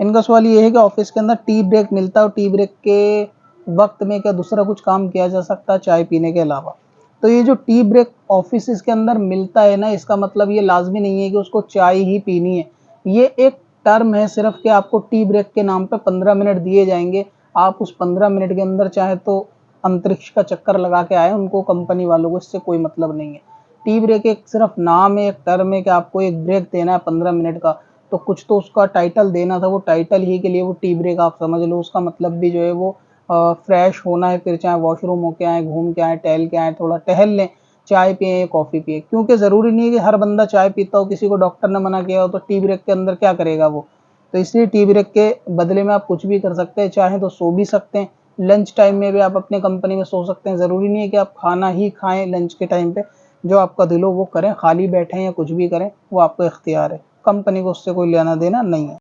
इनका सवाल ये है कि ऑफिस के अंदर टी ब्रेक मिलता है और टी ब्रेक के वक्त में क्या दूसरा कुछ काम किया जा सकता है चाय पीने के अलावा? तो ये जो टी ब्रेक ऑफिसेज़ के अंदर मिलता है ना, इसका मतलब ये लाज़मी नहीं है कि उसको चाय ही पीनी है। ये एक टर्म है सिर्फ़ कि आपको टी ब्रेक के नाम पे 15 मिनट दिए जाएँगे। आप उस 15 मिनट के अंदर चाहे तो अंतरिक्ष का चक्कर लगा के आएँ, उनको कंपनी वालों को इससे कोई मतलब नहीं है। टी ब्रेक एक सिर्फ़ नाम है, एक टर्म है कि आपको एक ब्रेक देना है 15 मिनट का, तो कुछ तो उसका टाइटल देना था, वो टाइटल ही के लिए वो टी ब्रेक आप समझ लो। उसका मतलब भी जो है वो फ्रेश होना है, फिर चाहे वॉशरूम होके आएँ, घूम के आएँ, टहल के आएँ, थोड़ा टहल लें, चाय पिएँ या कॉफ़ी पिएँ। क्योंकि ज़रूरी नहीं है कि हर बंदा चाय पीता हो, किसी को डॉक्टर ने मना किया हो तो टी ब्रेक के अंदर क्या करेगा वो? तो इसलिए टी ब्रेक के बदले में आप कुछ भी कर सकते हैं, चाहें तो सो भी सकते हैं। लंच टाइम में भी आप अपनी कंपनी में सो सकते हैं, ज़रूरी नहीं है कि आप खाना ही खाएँ लंच के टाइम पे। जो आपका दिल हो वो करें, खाली बैठें या कुछ भी करें, वो आपका इख्तियार है। कंपनी को उससे कोई लेना-देना नहीं है।